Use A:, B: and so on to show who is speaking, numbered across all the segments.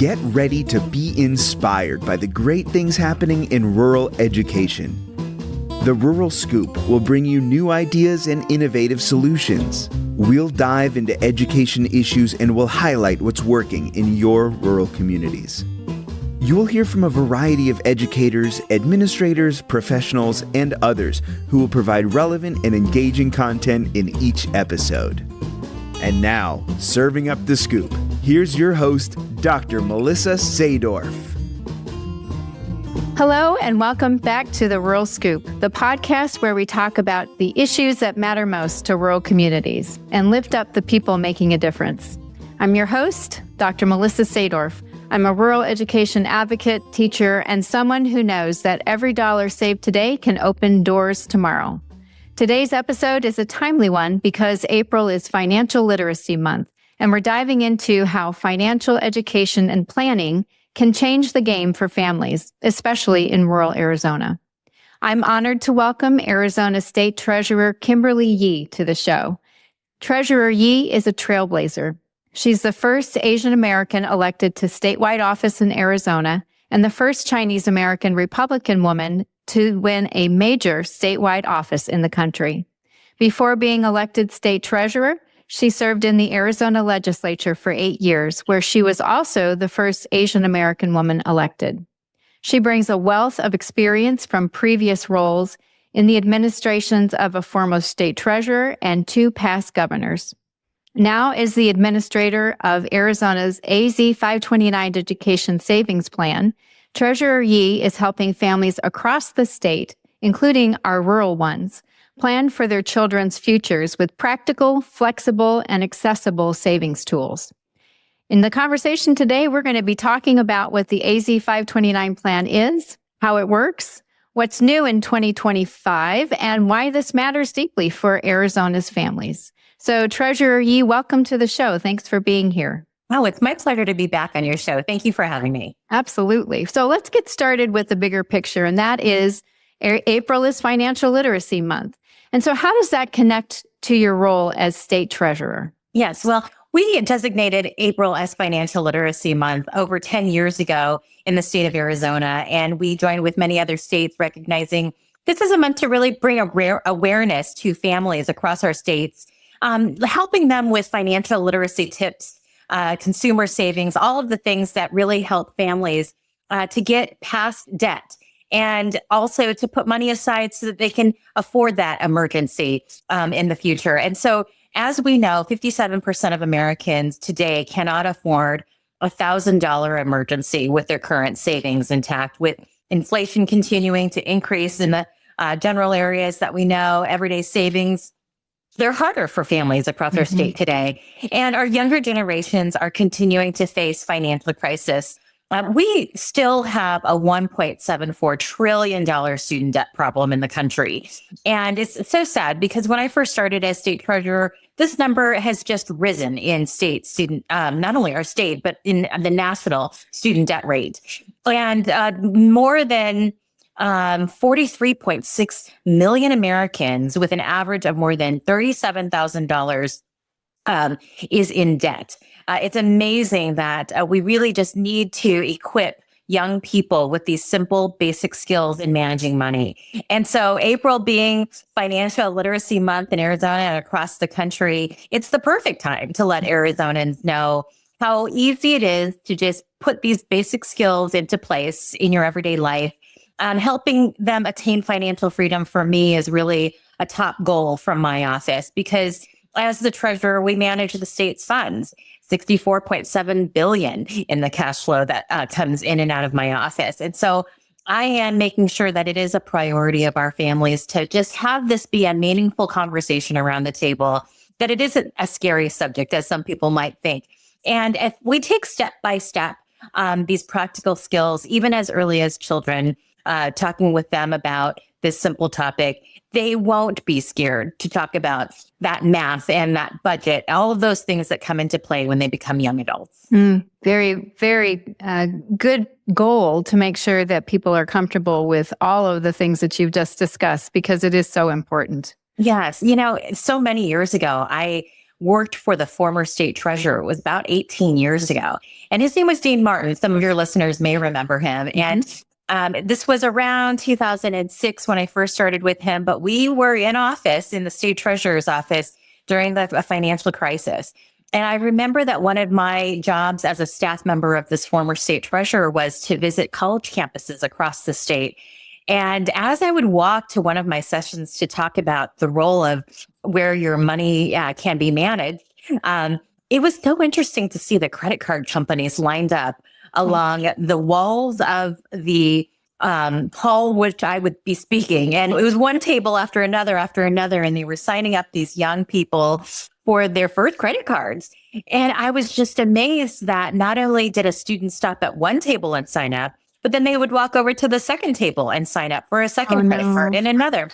A: Get ready to be inspired by the great things happening in rural education. The Rural Scoop will bring you new ideas and innovative solutions. We'll dive into education issues and we'll highlight what's working in your rural communities. You will hear from a variety of educators, administrators, professionals, and others who will provide relevant and engaging content in each episode. And now, serving up the scoop, here's your host, Dr. Melissa Sadorf.
B: Hello, and welcome back to the Rural Scoop, the podcast where we talk about the issues that matter most to rural communities and lift up the people making a difference. I'm your host, Dr. Melissa Sadorf. I'm a rural education advocate, teacher, and someone who knows that every dollar saved today can open doors tomorrow. Today's episode is a timely one because April is Financial Literacy Month, and we're diving into how financial education and planning can change the game for families, especially in rural Arizona. I'm honored to welcome Arizona State Treasurer Kimberly Yee to the show. Treasurer Yee is a trailblazer. She's the first Asian American elected to statewide office in Arizona and the first Chinese American Republican woman to win a major statewide office in the country. Before being elected state treasurer, she served in the Arizona legislature for 8 years, where she was also the first Asian American woman elected. She brings a wealth of experience from previous roles in the administrations of a former state treasurer and 2 past governors. Now, as the administrator of Arizona's AZ 529 Education Savings Plan, Treasurer Yee is helping families across the state, including our rural ones, plan for their children's futures with practical, flexible, and accessible savings tools. In the conversation today, we're going to be talking about what the AZ 529 plan is, how it works, what's new in 2025, and why this matters deeply for Arizona's families. So, Treasurer Yee, welcome to the show. Thanks for being here.
C: Oh, it's my pleasure to be back on your show. Thank you for having me.
B: Absolutely. So let's get started with the bigger picture, and that is April is Financial Literacy Month. And so how does that connect to your role as state treasurer?
C: Yes, well, we designated April as Financial Literacy Month over 10 years ago in the state of Arizona, and we joined with many other states recognizing this is a month to really bring awareness to families across our states, helping them with financial literacy tips, consumer savings, all of the things that really help families to get past debt and also to put money aside so that they can afford that emergency in the future. And so, as we know, 57% of Americans today cannot afford a $1,000 emergency with their current savings intact. With inflation continuing to increase in the general areas that we know, everyday savings, they're harder for families across our state today. And our younger generations are continuing to face financial crisis. We still have a $1.74 trillion student debt problem in the country. And it's so sad because when I first started as state treasurer, this number has just risen in state student, not only our state, but in the national student debt rate. And more than 43.6 million Americans with an average of more than $37,000 is in debt. It's amazing that we really just need to equip young people with these simple, basic skills in managing money. And so April being Financial Literacy Month in Arizona and across the country, it's the perfect time to let Arizonans know how easy it is to just put these basic skills into place in your everyday life. Helping them attain financial freedom for me is really a top goal from my office because as the treasurer, we manage the state's funds, $64.7 billion in the cash flow that comes in and out of my office. And so I am making sure that it is a priority of our families to just have this be a meaningful conversation around the table, that it isn't a scary subject as some people might think. And if we take step by step these practical skills, even as early as children, talking with them about this simple topic, they won't be scared to talk about that math and that budget, all of those things that come into play when they become young adults.
B: Very, very good goal to make sure that people are comfortable with all of the things that you've just discussed, because it is so important.
C: Yes. You know, so many years ago, I worked for the former state treasurer. It was about 18 years ago. And his name was Dean Martin. Some of your listeners may remember him. And this was around 2006 when I first started with him, but we were in office in the state treasurer's office during the financial crisis. And I remember that one of my jobs as a staff member of this former state treasurer was to visit college campuses across the state. And as I would walk to one of my sessions to talk about the role of where your money can be managed, it was so interesting to see the credit card companies lined up along the walls of the hall, which I would be speaking. And it was one table after another, and they were signing up these young people for their first credit cards. And I was just amazed that not only did a student stop at one table and sign up, but then they would walk over to the second table and sign up for a second credit card and another.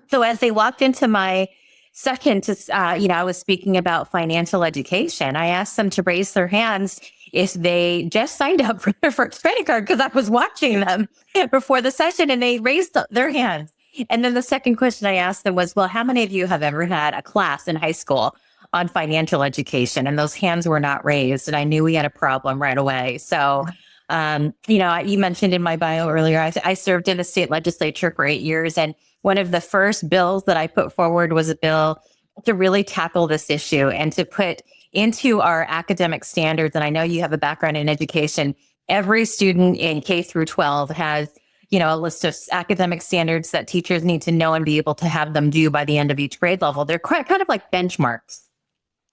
C: So as they walked into my session to, I was speaking about financial education, I asked them to raise their hands if they just signed up for their first credit card, because I was watching them before the session and they raised their hands. And then the second question I asked them was, well, how many of you have ever had a class in high school on financial education? And those hands were not raised. And I knew we had a problem right away. So, you mentioned in my bio earlier, I served in the state legislature for 8 years. And one of the first bills that I put forward was a bill to really tackle this issue and to put into our academic standards. And I know you have a background in education. Every student in K through 12 has, a list of academic standards that teachers need to know and be able to have them do by the end of each grade level. They're kind of like benchmarks.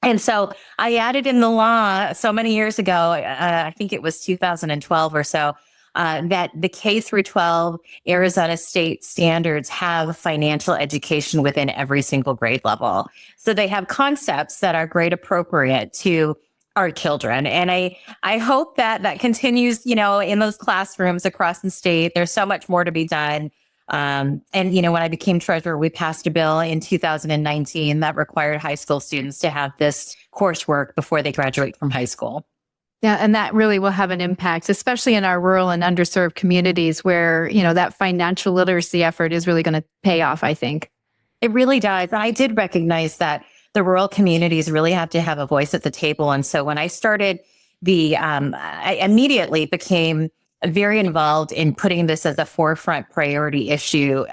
C: And so I added in the law so many years ago, I think it was 2012 or so, that the K through 12 Arizona state standards have financial education within every single grade level. So they have concepts that are grade appropriate to our children. And I hope that continues, in those classrooms across the state. There's so much more to be done. And when I became treasurer, we passed a bill in 2019 that required high school students to have this coursework before they graduate from high school.
B: Yeah, and that really will have an impact, especially in our rural and underserved communities where, that financial literacy effort is really going to pay off, I think.
C: It really does. I did recognize that the rural communities really have to have a voice at the table. And so when I started I immediately became very involved in putting this as a forefront priority issue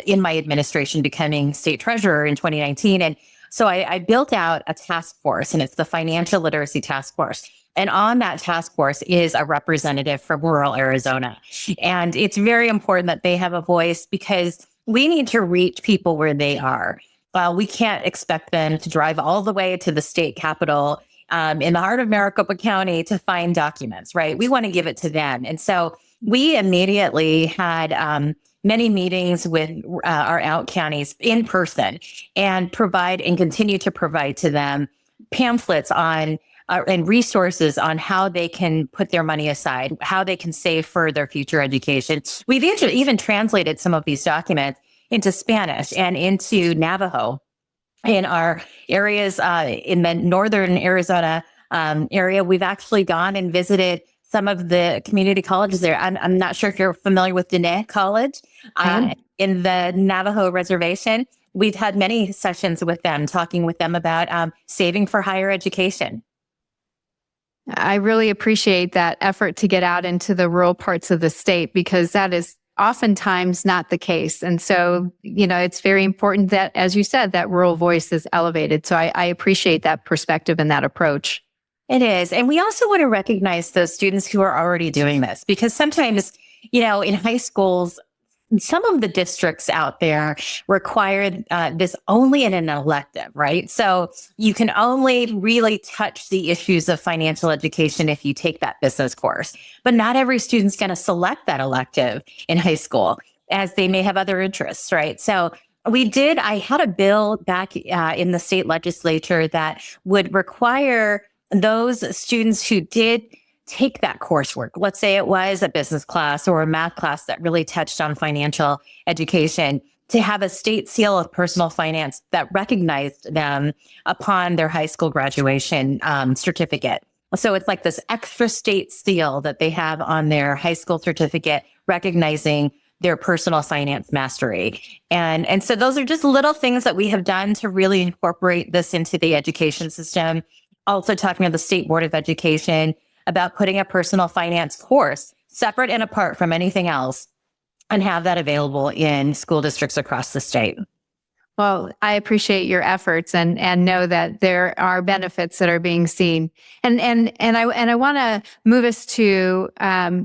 C: in my administration, becoming state treasurer in 2019. And so I built out a task force, and it's the Financial Literacy Task Force. And on that task force is a representative from rural Arizona. And it's very important that they have a voice because we need to reach people where they are. We can't expect them to drive all the way to the state capitol in the heart of Maricopa County to find documents, right? We want to give it to them. And so we immediately had many meetings with our out counties in person and continue to provide to them pamphlets on and resources on how they can put their money aside, how they can save for their future education. We've even translated some of these documents into Spanish and into Navajo in our areas in the northern Arizona area. We've actually gone and visited some of the community colleges there. I'm not sure if you're familiar with Diné College in the Navajo reservation. We've had many sessions with them, talking with them about saving for higher education.
B: I really appreciate that effort to get out into the rural parts of the state because that is oftentimes not the case. And so, it's very important that, as you said, that rural voice is elevated. So I appreciate that perspective and that approach.
C: It is. And we also want to recognize those students who are already doing this because sometimes, in high schools, some of the districts out there require this only in an elective, right? So you can only really touch the issues of financial education if you take that business course. But not every student's going to select that elective in high school, as they may have other interests, right? So I had a bill back in the state legislature that would require those students who did take that coursework. Let's say it was a business class or a math class that really touched on financial education, to have a state seal of personal finance that recognized them upon their high school graduation certificate. So it's like this extra state seal that they have on their high school certificate, recognizing their personal finance mastery. And so those are just little things that we have done to really incorporate this into the education system. Also talking to the State Board of Education about putting a personal finance course separate and apart from anything else and have that available in school districts across the state.
B: Well, I appreciate your efforts and know that there are benefits that are being seen. And I want to move us to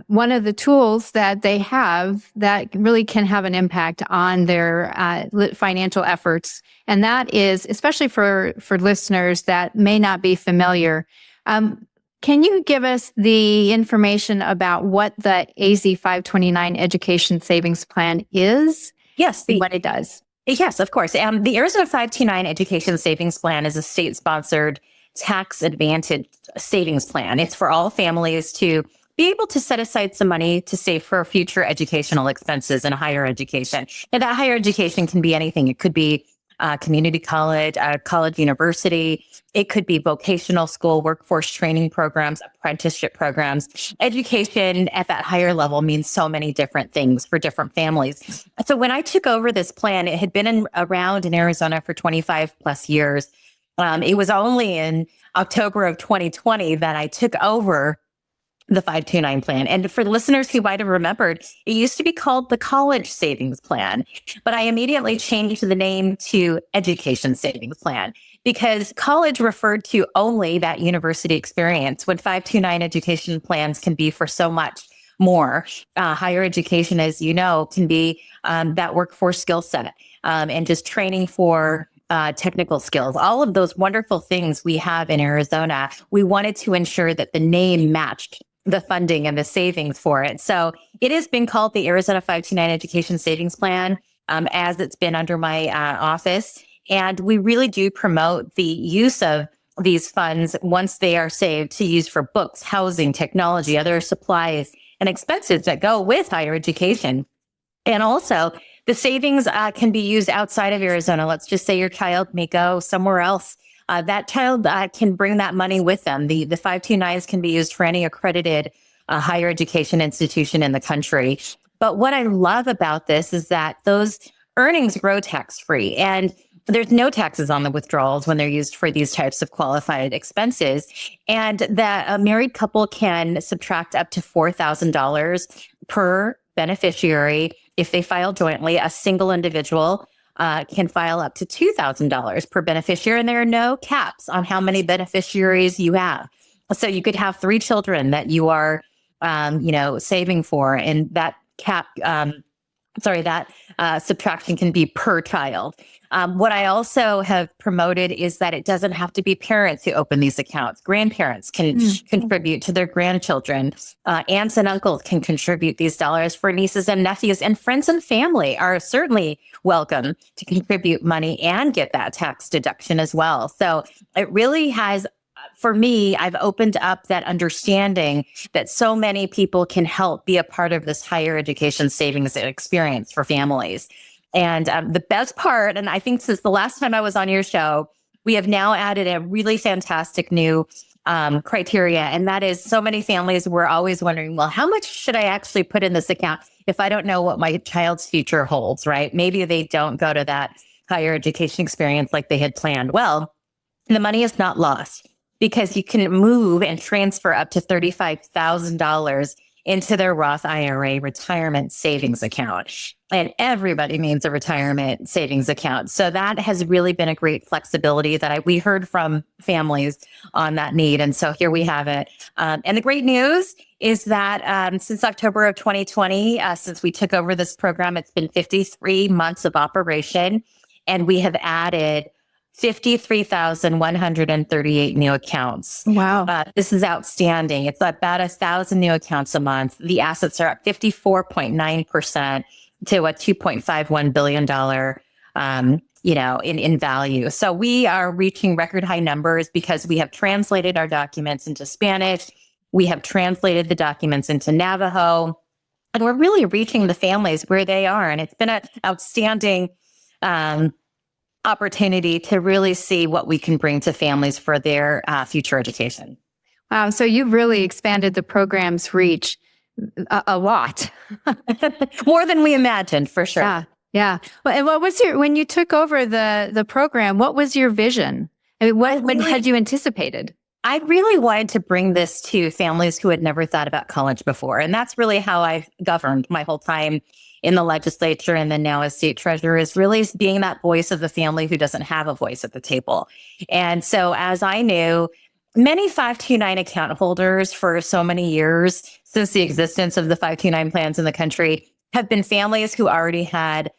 B: one of the tools that they have that really can have an impact on their financial efforts, and that is especially for listeners that may not be familiar. Can you give us the information about what the AZ 529 Education Savings Plan is?
C: Yes,
B: and what it does.
C: Yes, of course. The Arizona 529 Education Savings Plan is a state-sponsored tax advantage savings plan. It's for all families to be able to set aside some money to save for future educational expenses in higher education. And that higher education can be anything. It could be community college, college university. It could be vocational school, workforce training programs, apprenticeship programs. Education at that higher level means so many different things for different families. So when I took over this plan, it had been around in Arizona for 25 plus years. It was only in October of 2020 that I took over the 529 plan. And for listeners who might have remembered, it used to be called the College Savings Plan, but I immediately changed the name to Education Savings Plan because college referred to only that university experience when 529 education plans can be for so much more. Higher education, as you know, can be that workforce skill set and just training for technical skills, all of those wonderful things we have in Arizona. We wanted to ensure that the name matched the funding and the savings for it. So it has been called the Arizona 529 Education Savings Plan as it's been under my office. And we really do promote the use of these funds once they are saved to use for books, housing, technology, other supplies, and expenses that go with higher education. And also, the savings can be used outside of Arizona. Let's just say your child may go somewhere else. That child can bring that money with them. The 529s can be used for any accredited higher education institution in the country. But what I love about this is that those earnings grow tax-free, and there's no taxes on the withdrawals when they're used for these types of qualified expenses. And that a married couple can subtract up to $4,000 per beneficiary if they file jointly. A single individual can file up to $2,000 per beneficiary, and there are no caps on how many beneficiaries you have. So you could have 3 children that you are, saving for, and that subtraction can be per child. What I also have promoted is that it doesn't have to be parents who open these accounts. Grandparents can contribute to their grandchildren. Aunts and uncles can contribute these dollars for nieces and nephews, and friends and family are certainly welcome to contribute money and get that tax deduction as well. So it really has, for me, I've opened up that understanding that so many people can help be a part of this higher education savings experience for families. And the best part, and I think since the last time I was on your show, we have now added a really fantastic new criteria. And that is, so many families were always wondering, well, how much should I actually put in this account if I don't know what my child's future holds, right? Maybe they don't go to that higher education experience like they had planned. Well, the money is not lost, because you can move and transfer up to $35,000 into their Roth IRA retirement savings account. And everybody needs a retirement savings account. So that has really been a great flexibility that we heard from families on that need. And so here we have it. And the great news is that since October of 2020, since we took over this program, it's been 53 months of operation, and we have added 53,138 new accounts.
B: Wow.
C: This is outstanding. It's about 1,000 new accounts a month. The assets are up 54.9% to a $2.51 billion, in value. So we are reaching record high numbers because we have translated our documents into Spanish. We have translated the documents into Navajo, and we're really reaching the families where they are. And it's been an outstanding, opportunity to really see what we can bring to families for their future education.
B: Wow. So you've really expanded the program's reach. a lot.
C: More than we imagined, for sure.
B: Yeah. Yeah. Well, and what was when you took over the program, what was your vision? I mean, what had you anticipated?
C: I really wanted to bring this to families who had never thought about college before. And that's really how I governed my whole time in the legislature and then now as state treasurer, is really being that voice of the family who doesn't have a voice at the table. And so as I knew, many 529 account holders for so many years since the existence of the 529 plans in the country have been families who already had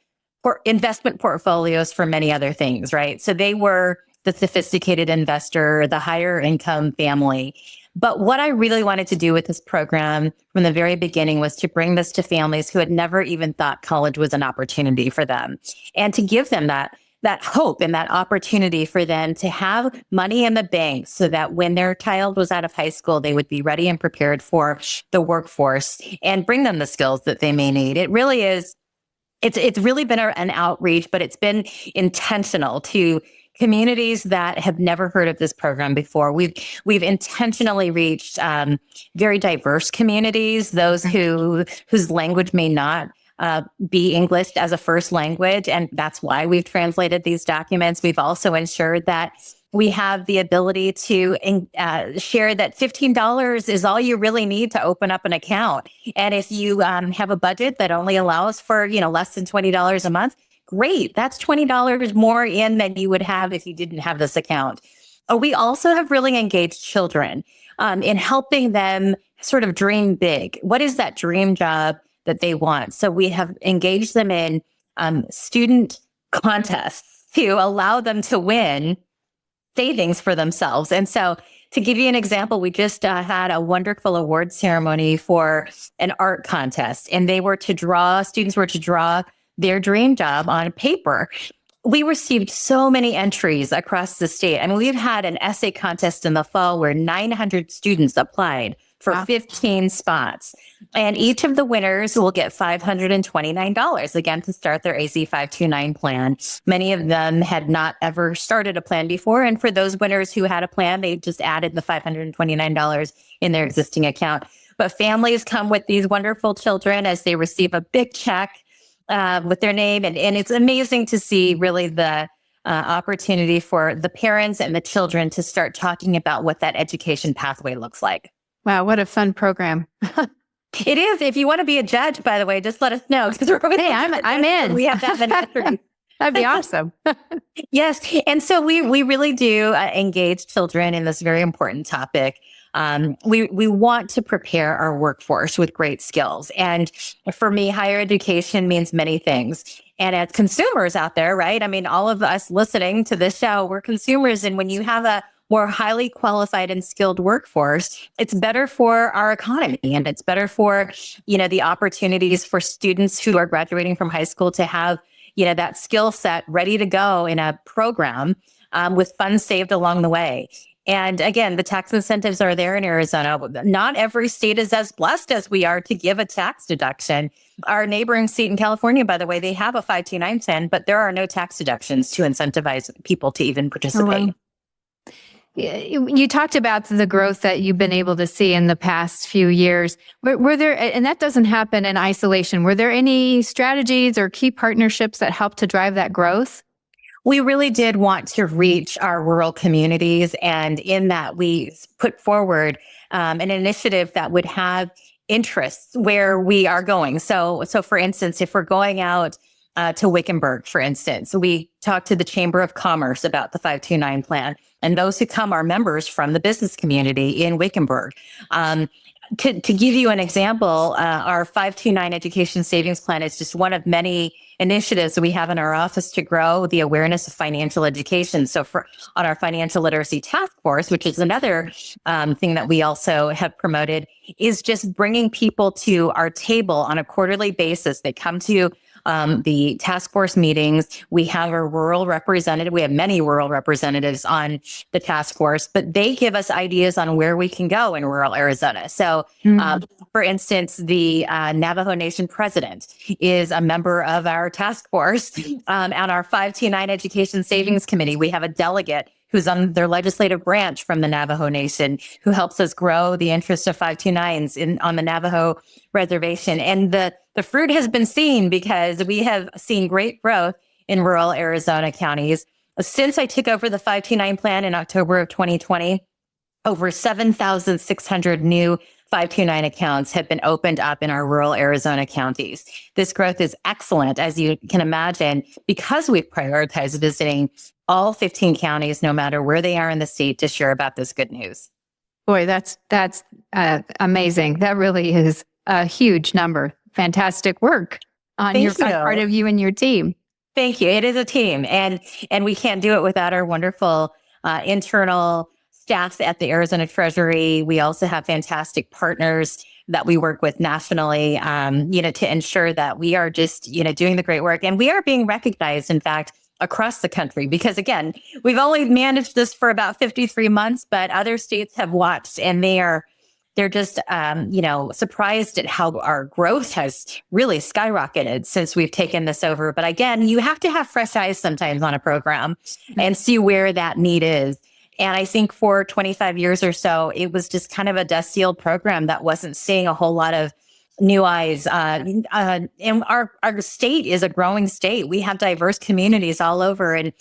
C: investment portfolios for many other things, right? So they were the sophisticated investor, the higher income family. But what I really wanted to do with this program from the very beginning was to bring this to families who had never even thought college was an opportunity for them, and to give them that hope and that opportunity for them to have money in the bank so that when their child was out of high school, they would be ready and prepared for the workforce and bring them the skills that they may need. It really is, it's really been an outreach, but it's been intentional to communities that have never heard of this program before. We've intentionally reached very diverse communities, those whose language may not be English as a first language, and that's why we've translated these documents. We've also ensured that we have the ability to share that $15 is all you really need to open up an account. And if you have a budget that only allows for less than $20 a month, great. That's $20 more in than you would have if you didn't have this account. We also have really engaged children in helping them sort of dream big. What is that dream job that they want? So we have engaged them in student contests to allow them to win savings for themselves. And so to give you an example, we just had a wonderful award ceremony for an art contest, and students were to draw their dream job on paper. We received so many entries across the state. I mean, we've had an essay contest in the fall where 900 students applied for 15 spots. And each of the winners will get $529, again, to start their AZ 529 plan. Many of them had not ever started a plan before. And for those winners who had a plan, they just added the $529 in their existing account. But families come with these wonderful children as they receive a big check with their name. And it's amazing to see really the opportunity for the parents and the children to start talking about what that education pathway looks like.
B: Wow, what a fun program.
C: It is. If you want to be a judge, by the way, just let us know.
B: Hey, I'm in.
C: We have that entry.
B: That'd be awesome.
C: Yes. And so we really do engage children in this very important topic. We want to prepare our workforce with great skills. And for me, higher education means many things. And as consumers out there, right? I mean, all of us listening to this show, we're consumers. And when you have a more highly qualified and skilled workforce, it's better for our economy, and it's better for, the opportunities for students who are graduating from high school to have, that skill set ready to go in a program with funds saved along the way. And again, the tax incentives are there in Arizona. Not every state is as blessed as we are to give a tax deduction. Our neighboring state in California, by the way, they have a 529 plan, but there are no tax deductions to incentivize people to even participate.
B: Oh, wow. You talked about the growth that you've been able to see in the past few years. Were there, and that doesn't happen in isolation, were there any strategies or key partnerships that helped to drive that growth?
C: We really did want to reach our rural communities, and in that we put forward an initiative that would have interests where we are going. So for instance, if we're going out to Wickenburg, for instance, we talked to the Chamber of Commerce about the 529 plan, and those who come are members from the business community in Wickenburg. To give you an example, our 529 Education Savings Plan is just one of many initiatives that we have in our office to grow the awareness of financial education. So on our financial literacy task force, which is another thing that we also have promoted, is just bringing people to our table on a quarterly basis. They come to the task force meetings. We have a rural representative. We have many rural representatives on the task force, but they give us ideas on where we can go in rural Arizona. So, for instance, the Navajo Nation president is a member of our task force. On our 529 Education Savings Committee, we have a delegate who's on their legislative branch from the Navajo Nation, who helps us grow the interest of 529s on the Navajo reservation. And the fruit has been seen because we have seen great growth in rural Arizona counties. Since I took over the 529 plan in October of 2020, over 7,600 new 529 accounts have been opened up in our rural Arizona counties. This growth is excellent, as you can imagine, because we've prioritized visiting all 15 counties, no matter where they are in the state, to share about this good news.
B: Boy, that's amazing. That really is a huge number. Fantastic work on part of you and your team.
C: Thank you. It is a team, and we can't do it without our wonderful internal staff at the Arizona Treasury. We also have fantastic partners that we work with nationally, to ensure that we are just, doing the great work. And we are being recognized, in fact, across the country, because again, we've only managed this for about 53 months, but other states have watched, and they're just, surprised at how our growth has really skyrocketed since we've taken this over. But again, you have to have fresh eyes sometimes on a program and see where that need is. And I think for 25 years or so, it was just kind of a dust-sealed program that wasn't seeing a whole lot of new eyes. And our state is a growing state. We have diverse communities all over. And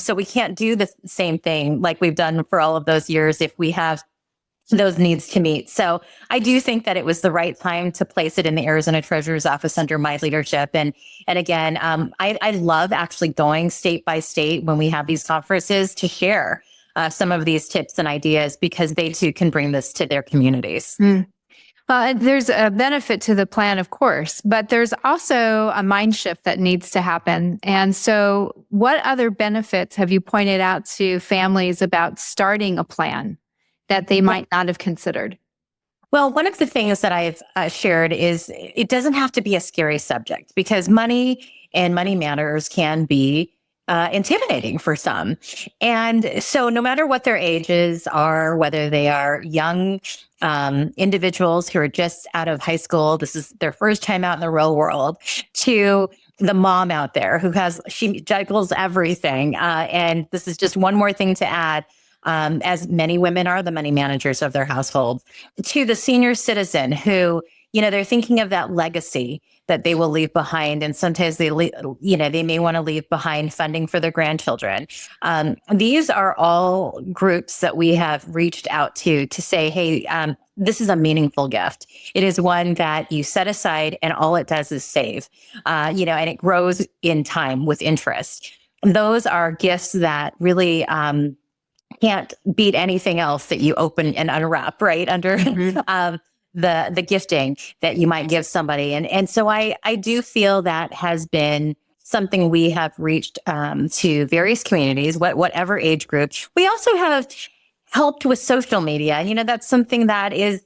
C: so we can't do the same thing like we've done for all of those years if we have those needs to meet. So I do think that it was the right time to place it in the Arizona Treasurer's office under my leadership. And again, I love actually going state by state when we have these conferences to share some of these tips and ideas, because they too can bring this to their communities.
B: Well, there's a benefit to the plan, of course, but there's also a mind shift that needs to happen. And so what other benefits have you pointed out to families about starting a plan that they might not have considered?
C: Well, one of the things that I've shared is it doesn't have to be a scary subject, because money and money matters can be intimidating for some. And so no matter what their ages are, whether they are young individuals who are just out of high school, this is their first time out in the real world, to the mom out there she juggles everything. And this is just one more thing to add. As many women are the money managers of their household, to the senior citizen who, they're thinking of that legacy that they will leave behind. And sometimes they may want to leave behind funding for their grandchildren. These are all groups that we have reached out to say, hey, this is a meaningful gift. It is one that you set aside and all it does is save, and it grows in time with interest. Those are gifts that really, can't beat anything else that you open and unwrap, right? Under the gifting that you might give somebody. And so I do feel that has been something we have reached to various communities, whatever age group. We also have helped with social media. That's something that is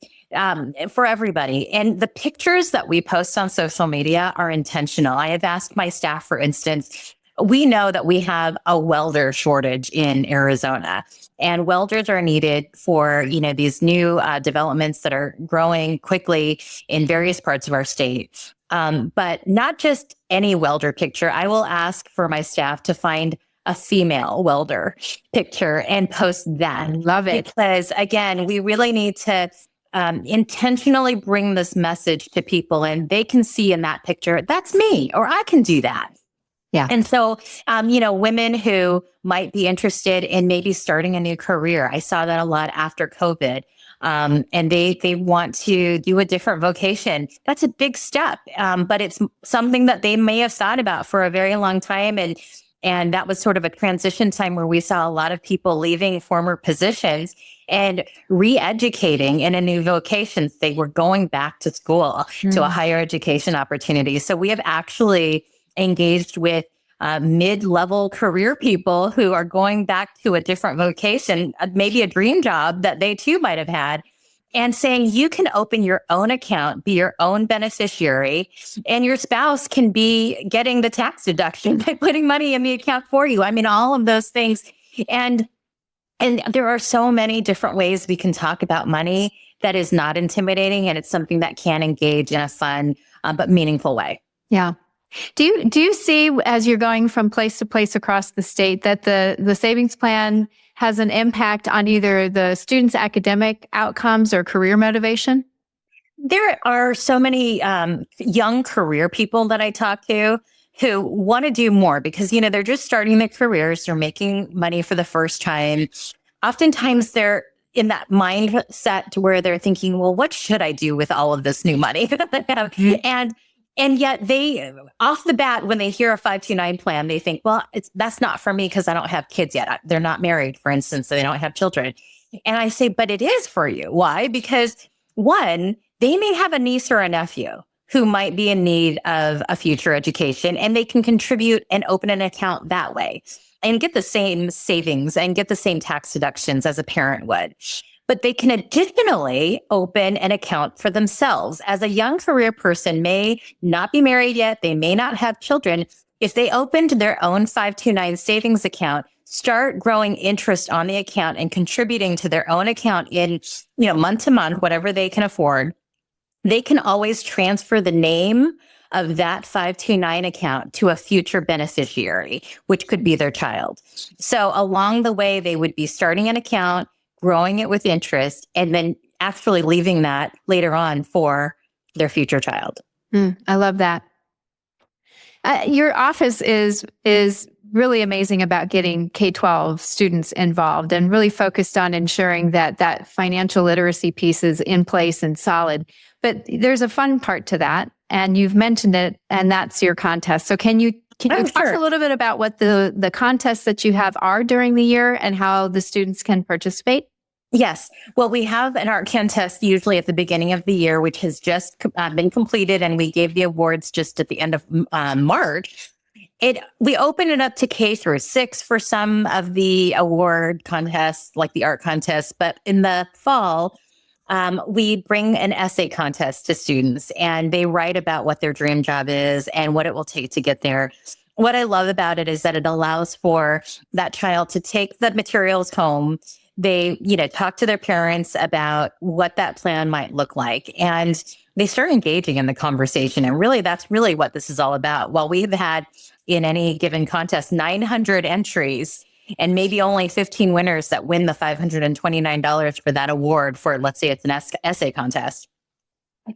C: for everybody. And the pictures that we post on social media are intentional. I have asked my staff, for instance, we know that we have a welder shortage in Arizona, and welders are needed for, these new developments that are growing quickly in various parts of our state. But not just any welder picture. I will ask for my staff to find a female welder picture and post that.
B: Love it.
C: Because again, we really need to intentionally bring this message to people, and they can see in that picture, that's me, or I can do that.
B: Yeah.
C: And so, women who might be interested in maybe starting a new career, I saw that a lot after COVID, and they want to do a different vocation. That's a big step, but it's something that they may have thought about for a very long time. And that was sort of a transition time where we saw a lot of people leaving former positions and re-educating in a new vocation. They were going back to school to a higher education opportunity. So we have actually engaged with mid-level career people who are going back to a different vocation, maybe a dream job that they too might have had, and saying you can open your own account, be your own beneficiary, and your spouse can be getting the tax deduction by putting money in the account for you. I mean, all of those things. And there are so many different ways we can talk about money that is not intimidating, and it's something that can engage in a fun but meaningful way.
B: Yeah. Do you see, as you're going from place to place across the state, that the savings plan has an impact on either the students' academic outcomes or career motivation?
C: There are so many young career people that I talk to who want to do more because, they're just starting their careers. They're making money for the first time. Oftentimes they're in that mindset where they're thinking, well, what should I do with all of this new money that I have? Mm-hmm. And yet they, off the bat, when they hear a 529 plan, they think, well, that's not for me because I don't have kids yet. They're not married, for instance, so they don't have children. And I say, but it is for you. Why? Because one, they may have a niece or a nephew who might be in need of a future education, and they can contribute and open an account that way and get the same savings and get the same tax deductions as a parent would. But they can additionally open an account for themselves. As a young career person may not be married yet, they may not have children. If they opened their own 529 savings account, start growing interest on the account and contributing to their own account in, month to month, whatever they can afford, they can always transfer the name of that 529 account to a future beneficiary, which could be their child. So along the way, they would be starting an account, growing it with interest, and then actually leaving that later on for their future child.
B: I love that. Your office is really amazing about getting K-12 students involved and really focused on ensuring that financial literacy piece is in place and solid. But there's a fun part to that, and you've mentioned it, and that's your contest. So can you talk a little bit about what the contests that you have are during the year and how the students can participate?
C: Yes. Well, we have an art contest usually at the beginning of the year, which has just been completed, and we gave the awards just at the end of March. We open it up to K through 6 for some of the award contests, like the art contest. But in the fall, we bring an essay contest to students, and they write about what their dream job is and what it will take to get there. What I love about it is that it allows for that child to take the materials home. They, talk to their parents about what that plan might look like, and they start engaging in the conversation. And really, that's really what this is all about. While we've had in any given contest 900 entries and maybe only 15 winners that win the $529 for that award for, let's say it's an essay contest.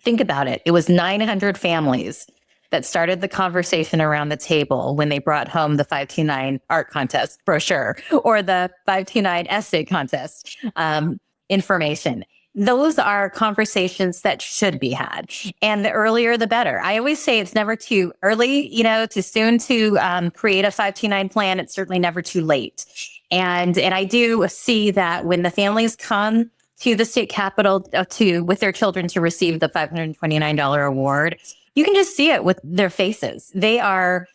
C: Think about it. It was 900 families that started the conversation around the table when they brought home the 529 art contest brochure or the 529 essay contest information. Those are conversations that should be had. And the earlier, the better. I always say it's never too early, too soon to create a 529 plan. It's certainly never too late. And I do see that when the families come to the state capitol with their children to receive the $529 award, you can just see it with their faces. They are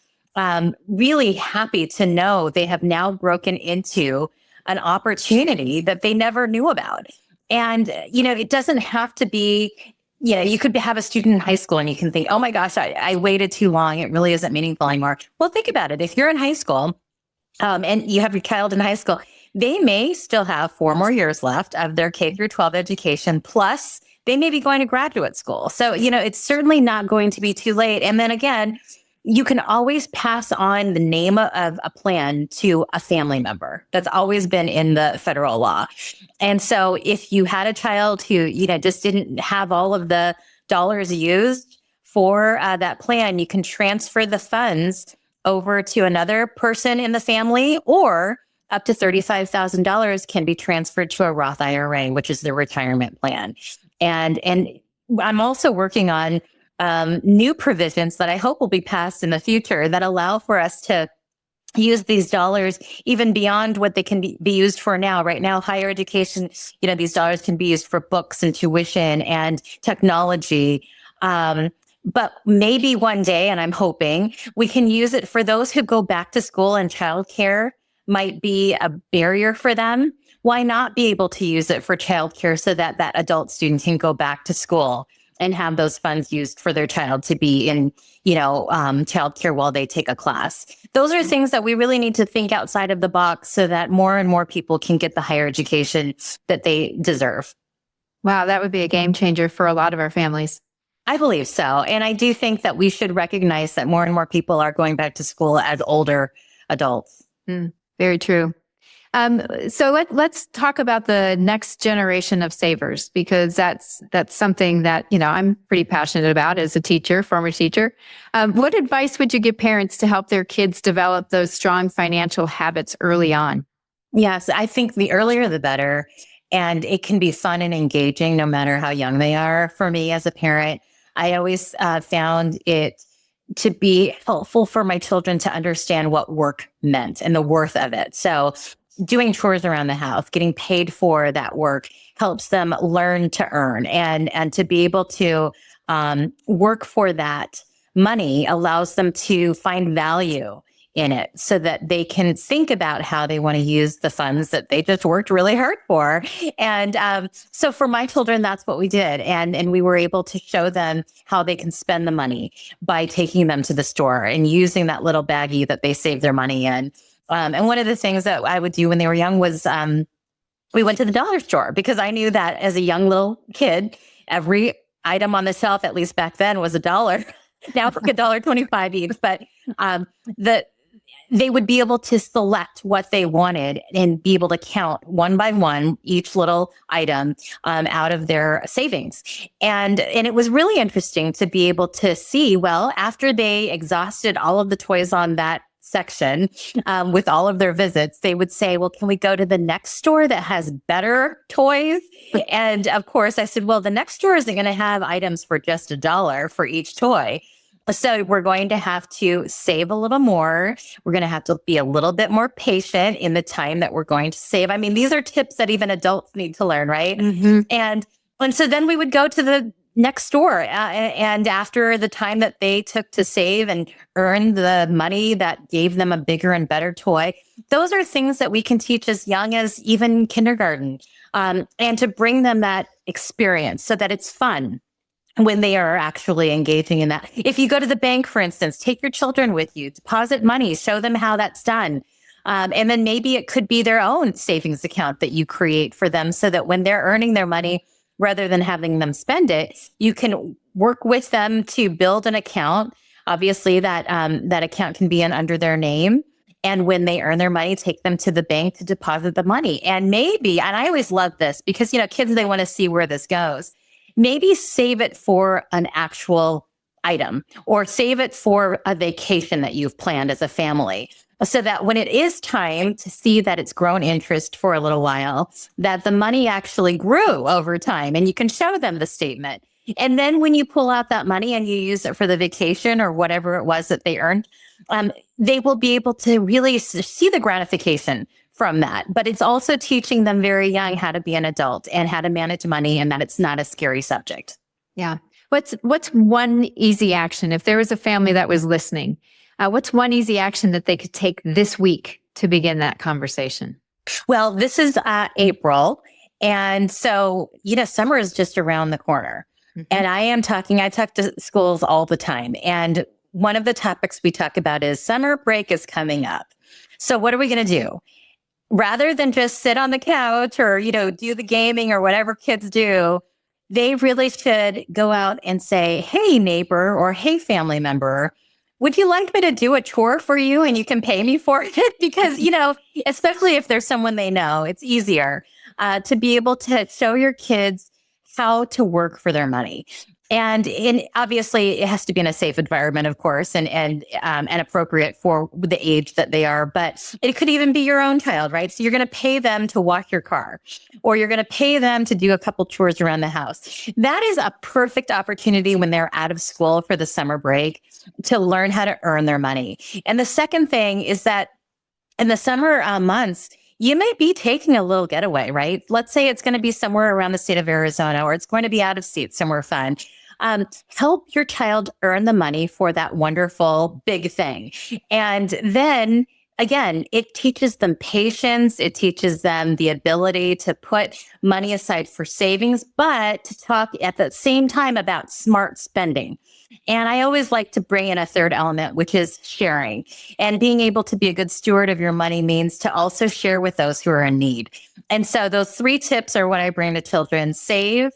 C: really happy to know they have now broken into an opportunity that they never knew about. And, it doesn't have to be, you could have a student in high school and you can think, oh my gosh, I waited too long. It really isn't meaningful anymore. Well, think about it. If you're in high school and you have your child in high school, they may still have 4 more years left of their K through 12 education, plus they may be going to graduate school. So, it's certainly not going to be too late. And then again, you can always pass on the name of a plan to a family member. That's always been in the federal law. And so if you had a child who, just didn't have all of the dollars used for that plan, you can transfer the funds over to another person in the family, or up to $35,000 can be transferred to a Roth IRA, which is the retirement plan. And I'm also working on new provisions that I hope will be passed in the future that allow for us to use these dollars even beyond what they can be used for now. Right now, higher education, these dollars can be used for books and tuition and technology. But maybe one day, and I'm hoping, we can use it for those who go back to school, and childcare might be a barrier for them. Why not be able to use it for childcare so that that adult student can go back to school and have those funds used for their child to be in, childcare while they take a class? Those are things that we really need to think outside of the box so that more and more people can get the higher education that they deserve.
B: Wow, that would be a game changer for a lot of our families.
C: I believe so. And I do think that we should recognize that more and more people are going back to school as older adults.
B: Very true. So let's talk about the next generation of savers, because that's something that, I'm pretty passionate about as a teacher, former teacher. What advice would you give parents to help their kids develop those strong financial habits early on?
C: Yes, I think the earlier the better. And it can be fun and engaging no matter how young they are. For me as a parent, I always found it to be helpful for my children to understand what work meant and the worth of it. So doing chores around the house, getting paid for that work helps them learn to earn, and to be able to work for that money allows them to find value in it so that they can think about how they want to use the funds that they just worked really hard for. And so for my children, that's what we did. And we were able to show them how they can spend the money by taking them to the store and using that little baggie that they save their money in. And one of the things that I would do when they were young was we went to the dollar store, because I knew that as a young little kid, every item on the shelf, at least back then, was $1. Now it's like $1.25 each. But they would be able to select what they wanted and be able to count one by one each little item out of their savings. And it was really interesting to be able to see, well, after they exhausted all of the toys on that section with all of their visits, they would say, well, can we go to the next store that has better toys? And of course, I said, well, the next store isn't going to have items for just $1 for each toy. So we're going to have to save a little more. We're going to have to be a little bit more patient in the time that we're going to save. I mean, these are tips that even adults need to learn, right? Mm-hmm. And so then we would go to the next store. And after the time that they took to save and earn the money that gave them a bigger and better toy, those are things that we can teach as young as even kindergarten, and to bring them that experience so that it's fun when they are actually engaging in that. If you go to the bank, for instance, take your children with you, deposit money, show them how that's done. And then maybe it could be their own savings account that you create for them so that when they're earning their money, rather than having them spend it, you can work with them to build an account. Obviously, that account can be under their name. And when they earn their money, take them to the bank to deposit the money. And maybe, and I always love this because, kids, they want to see where this goes. Maybe save it for an actual item, or save it for a vacation that you've planned as a family, so that when it is time to see that it's grown interest for a little while, that the money actually grew over time, and you can show them the statement. And then when you pull out that money and you use it for the vacation or whatever it was that they earned, they will be able to really see the gratification from that. But it's also teaching them very young how to be an adult and how to manage money, and that it's not a scary subject.
B: Yeah. What's one easy action if there was a family that was listening? What's one easy action that they could take this week to begin that conversation?
C: Well, this is April. And so, summer is just around the corner. Mm-hmm. And I talk to schools all the time. And one of the topics we talk about is summer break is coming up. So what are we going to do? Rather than just sit on the couch or, do the gaming or whatever kids do, they really should go out and say, hey, neighbor, or hey, family member, would you like me to do a chore for you and you can pay me for it? Because, especially if there's someone they know, it's easier to be able to show your kids how to work for their money. And obviously, it has to be in a safe environment, of course, and appropriate for the age that they are. But it could even be your own child, right? So you're going to pay them to wash your car, or you're going to pay them to do a couple chores around the house. That is a perfect opportunity when they're out of school for the summer break to learn how to earn their money. And the second thing is that in the summer months, you may be taking a little getaway, right? Let's say it's going to be somewhere around the state of Arizona, or it's going to be out of state, somewhere fun. Help your child earn the money for that wonderful big thing. And then again, it teaches them patience. It teaches them the ability to put money aside for savings, but to talk at the same time about smart spending. And I always like to bring in a third element, which is sharing. And being able to be a good steward of your money means to also share with those who are in need. And so those 3 tips are what I bring to children: save,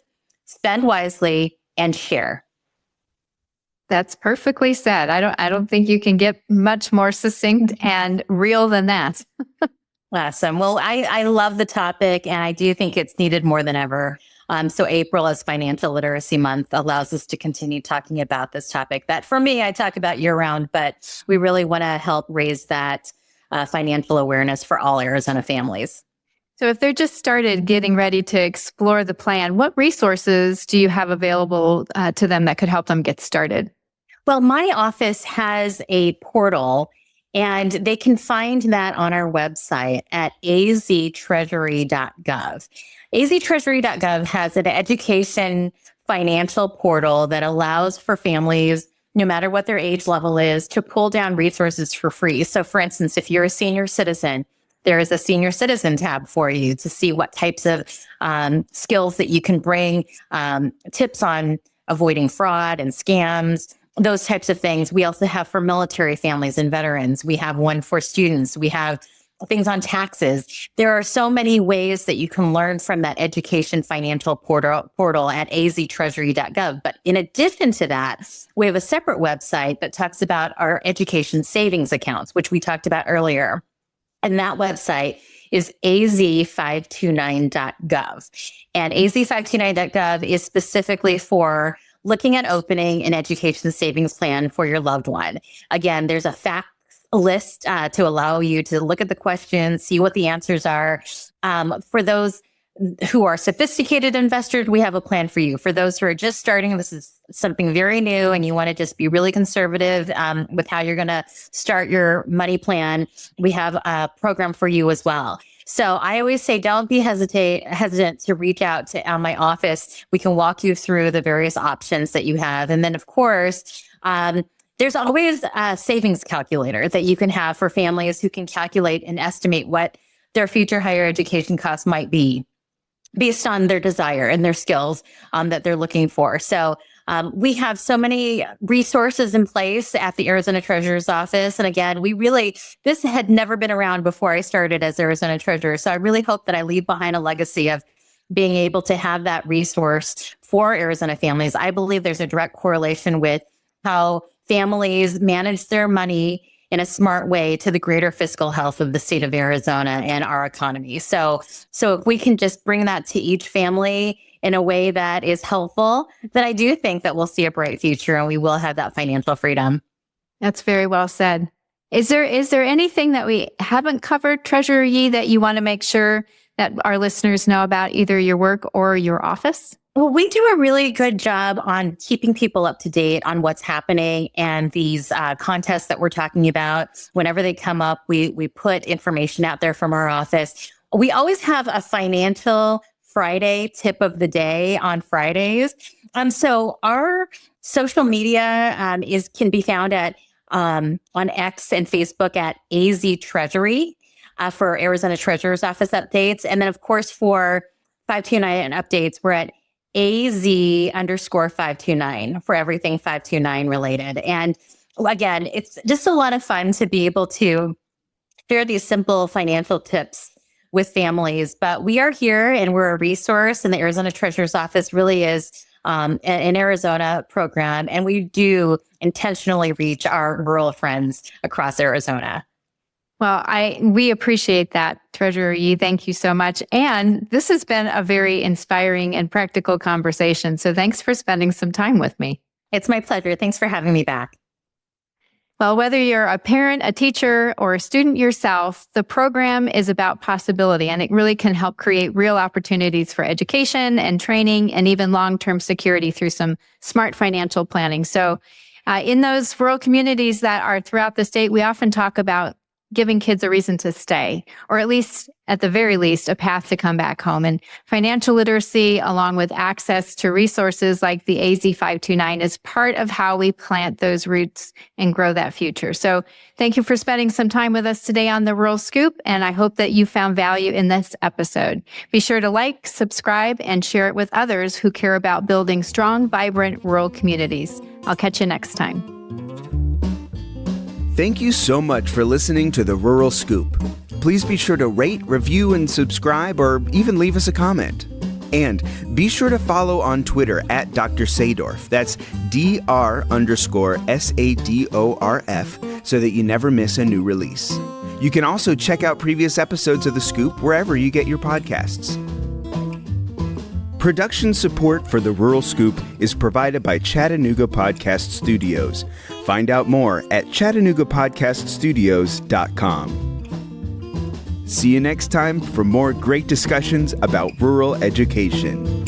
C: spend wisely, and share.
B: That's perfectly said. I don't think you can get much more succinct and real than that.
C: Awesome. Well, I love the topic, and I do think it's needed more than ever. So April as Financial Literacy Month allows us to continue talking about this topic that for me, I talk about year round, but we really want to help raise that financial awareness for all Arizona families.
B: So if they're just started getting ready to explore the plan, what resources do you have available to them that could help them get started?
C: Well, my office has a portal, and they can find that on our website at aztreasury.gov. aztreasury.gov has an education financial portal that allows for families, no matter what their age level is, to pull down resources for free. So for instance, if you're a senior citizen, there is a senior citizen tab for you to see what types of skills that you can bring, tips on avoiding fraud and scams, those types of things. We also have for military families and veterans. We have one for students. We have things on taxes. There are so many ways that you can learn from that education financial portal at aztreasury.gov. But in addition to that, we have a separate website that talks about our education savings accounts, which we talked about earlier. And that website is az529.gov. And az529.gov is specifically for looking at opening an education savings plan for your loved one. Again, there's a facts list to allow you to look at the questions, see what the answers are. For those who are sophisticated investors, we have a plan for you. For those who are just starting, this is something very new and you want to just be really conservative with how you're going to start your money plan, we have a program for you as well. So I always say, don't be hesitant to reach out to my office. We can walk you through the various options that you have. And then, of course, there's always a savings calculator that you can have for families who can calculate and estimate what their future higher education costs might be based on their desire and their skills that they're looking for. So we have so many resources in place at the Arizona Treasurer's Office. And again, this had never been around before I started as Arizona Treasurer. So I really hope that I leave behind a legacy of being able to have that resource for Arizona families. I believe there's a direct correlation with how families manage their money in a smart way to the greater fiscal health of the state of Arizona and our economy. So if we can just bring that to each family in a way that is helpful, then I do think that we'll see a bright future and we will have that financial freedom.
B: That's very well said. Is there anything that we haven't covered, Treasurer Yee, that you want to make sure that our listeners know about either your work or your office?
C: Well, we do a really good job on keeping people up to date on what's happening, and these contests that we're talking about, whenever they come up, we put information out there from our office. We always have a financial Friday tip of the day on Fridays. So our social media can be found at on X and Facebook at AZ Treasury for Arizona Treasurer's Office updates. And then, of course, for 529 updates, we're at AZ_529 for everything 529 related. And again, it's just a lot of fun to be able to share these simple financial tips with families. But we are here and we're a resource, and the Arizona Treasurer's Office really is an Arizona program. And we do intentionally reach our rural friends across Arizona.
B: Well, we appreciate that, Treasurer Yee. Thank you so much. And this has been a very inspiring and practical conversation. So thanks for spending some time with me.
C: It's my pleasure. Thanks for having me back.
B: Well, whether you're a parent, a teacher, or a student yourself, the program is about possibility, and it really can help create real opportunities for education and training and even long-term security through some smart financial planning. So in those rural communities that are throughout the state, we often talk about giving kids a reason to stay, or at least, at the very least, a path to come back home. And financial literacy, along with access to resources like the AZ529, is part of how we plant those roots and grow that future. So thank you for spending some time with us today on The Rural Scoop, and I hope that you found value in this episode. Be sure to like, subscribe, and share it with others who care about building strong, vibrant rural communities. I'll catch you next time.
A: Thank you so much for listening to The Rural Scoop. Please be sure to rate, review, and subscribe, or even leave us a comment. And be sure to follow on Twitter at Dr. Sadorf. That's Dr_SADORF, so that you never miss a new release. You can also check out previous episodes of The Scoop wherever you get your podcasts. Production support for The Rural Scoop is provided by Chattanooga Podcast Studios. Find out more at ChattanoogaPodcastStudios.com. See you next time for more great discussions about rural education.